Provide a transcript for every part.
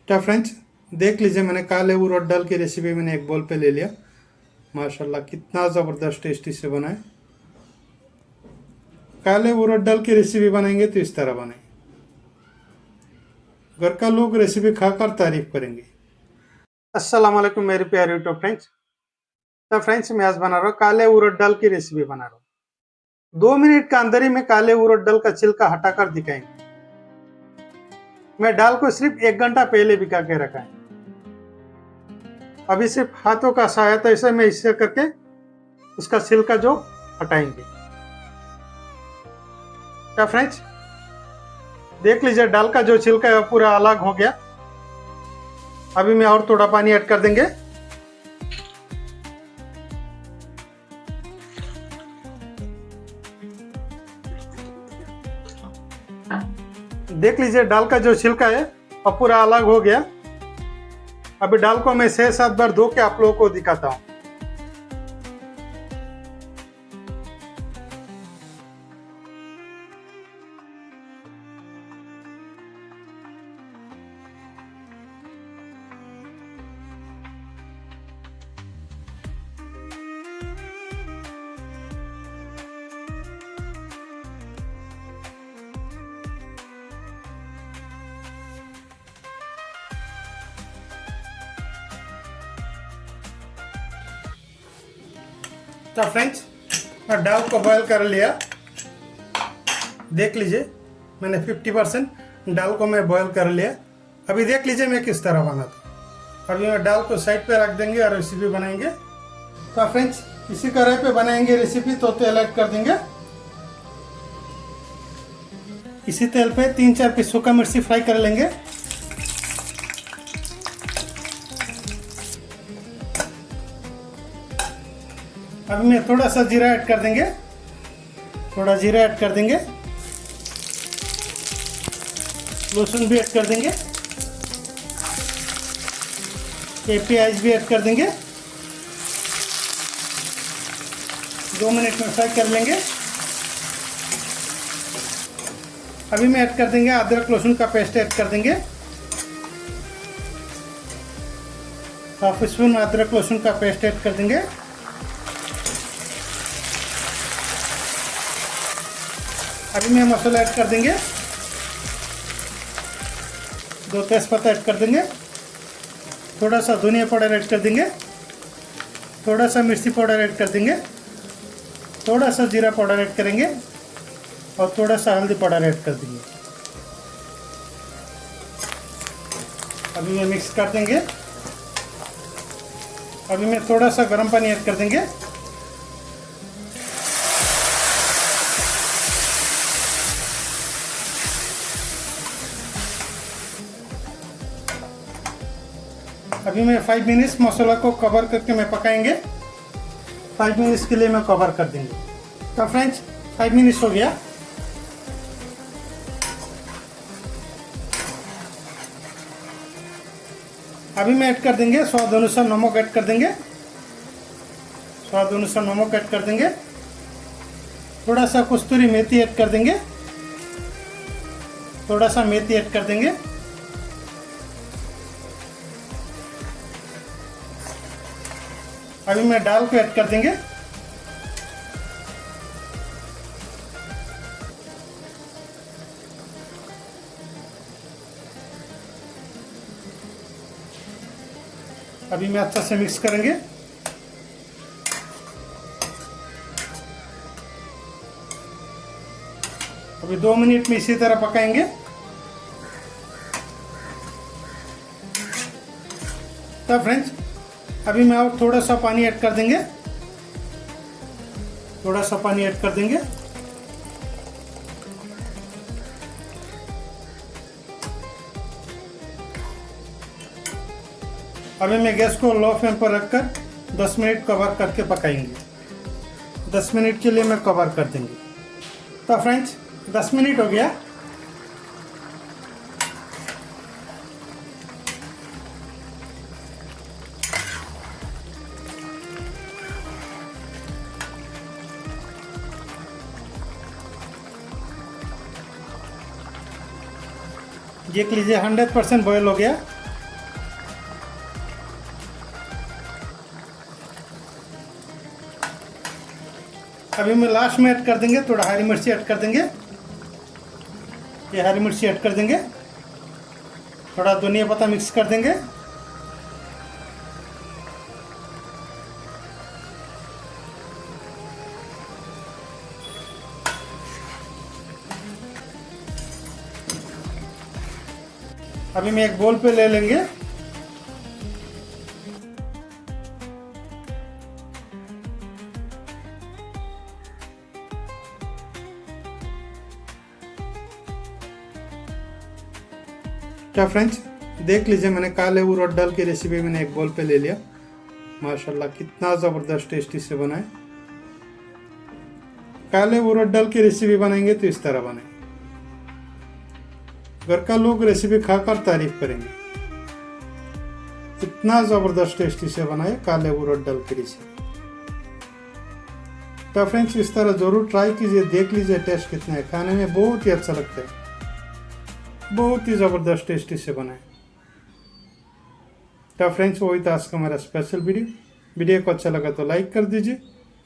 क्या फ्रेंड्स, देख लीजिए मैंने काले उड़द दाल की रेसिपी मैंने एक बोल पे ले लिया। माशाल्लाह कितना ज़बरदस्त टेस्टी से बनाए। काले उड़द दाल की रेसिपी बनाएंगे तो इस तरह बनाए, घर का लोग रेसिपी खाकर तारीफ करेंगे। अस्सलाम वालेकुम मेरे प्यारे यूट्यूब फ्रेंड्स। तो फ्रेंड्स मैं आज बना रहा हूँ काले उड़द दाल की रेसिपी बना रहा हूँ। 2 मिनट के अंदर ही मैं काले उड़द दाल का छिलका हटाकर दिखाएंगे। मैं दाल को सिर्फ 1 घंटा पहले भिगा के रखा है। अभी सिर्फ हाथों का सहायता से मैं इससे करके उसका छिलका जो हटाएंगे। क्या फ्रेंड्स, देख लीजिए दाल का जो छिलका है वो पूरा अलग हो गया। अभी मैं और थोड़ा पानी ऐड कर देंगे। देख लीजिए दाल का जो छिलका है वो पूरा अलग हो गया। अभी दाल को मैं 6-7 बार धो के आप लोगों को दिखाता हूँ। तो फ्रेंड्स, मैं दाल को बॉयल कर लिया। देख लीजिए मैंने 50% दाल को मैं बॉयल कर लिया। अभी देख लीजिए मैं किस तरह बनाता हूँ। अभी मैं दाल को साइड पे रख देंगे और रेसिपी बनाएंगे। तो फ्रेंड्स, इसी कढ़ाई पे बनाएंगे रेसिपी। तो तेल ऐड कर देंगे। इसी तेल पे 3-4 पीस सूखा मिर्ची फ्राई कर लेंगे। अभी मैं थोड़ा सा जीरा ऐड कर देंगे। थोड़ा जीरा ऐड कर देंगे। लहसुन भी ऐड कर देंगे। ये प्याज भी ऐड कर देंगे। 2 मिनट में फ्राई कर लेंगे। अभी मैं ऐड कर देंगे अदरक लहसुन का पेस्ट ऐड कर देंगे। हाफ स्पून अदरक लहसुन का पेस्ट ऐड कर देंगे। अभी मैं मसाला ऐड कर देंगे। 2 तेज़पत्ता ऐड कर देंगे। थोड़ा सा धनिया पाउडर ऐड कर देंगे। थोड़ा सा मिर्ची पाउडर ऐड कर देंगे। थोड़ा सा जीरा पाउडर ऐड करेंगे और थोड़ा सा हल्दी पाउडर ऐड कर देंगे। अभी मैं मिक्स कर देंगे। अभी मैं थोड़ा सा गर्म पानी ऐड कर देंगे। अभी मैं 5 मिनट्स मसाला को कवर करके मैं पकाएंगे। 5 मिनट्स के लिए मैं कवर कर देंगे। तो फ्रेंड्स, 5 मिनट्स हो गया। अभी मैं ऐड कर देंगे स्वाद अनुसार नमक ऐड कर देंगे। स्वाद अनुसार नमक ऐड कर देंगे। थोड़ा सा कस्तूरी मेथी ऐड कर देंगे। थोड़ा सा मेथी ऐड कर देंगे। अभी मैं दाल को ऐड कर देंगे। अभी मैं अच्छा से मिक्स करेंगे। अभी 2 मिनट में इसी तरह पकाएंगे। तो फ्रेंड्स, अभी मैं और थोड़ा सा पानी ऐड कर देंगे। थोड़ा सा पानी ऐड कर देंगे। अभी मैं गैस को लो फ्लेम पर रखकर 10 मिनट कवर करके पकाएंगे। 10 मिनट के लिए मैं कवर कर देंगे। तो फ्रेंड्स, 10 मिनट हो गया। देख लीजिए 100% बॉयल हो गया। अभी मैं लास्ट में ऐड कर देंगे, थोड़ा हरी मिर्ची ऐड कर देंगे। ये हरी मिर्ची ऐड कर देंगे, थोड़ा धनिया पत्ता मिक्स कर देंगे। अभी मैं एक बोल पे ले लेंगे। क्या फ्रेंड्स, देख लीजिए, मैंने काले उड़द दाल की रेसिपी मैंने एक बोल पे ले लिया। माशाल्लाह कितना ज़बरदस्त टेस्टी से बना है। काले उड़द दाल की रेसिपी बनाएंगे तो इस तरह बनाए, घर का लोग रेसिपी खाकर तारीफ करेंगे। इतना ज़बरदस्त टेस्टी से बनाए काले उड़द दाल की रेसिपी। तो फ्रेंड्स इस तरह ज़रूर ट्राई कीजिए, देख लीजिए टेस्ट कितना है। खाने में बहुत ही अच्छा लगता है, बहुत ही ज़बरदस्त टेस्टी से बनाए। तो फ्रेंड्स वही था आज का हमारा स्पेशल वीडियो को अच्छा लगा तो लाइक कर दीजिए,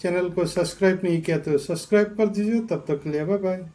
चैनल को सब्सक्राइब नहीं किया तो सब्सक्राइब कर दीजिए। तब तक के लिए बाय बाय।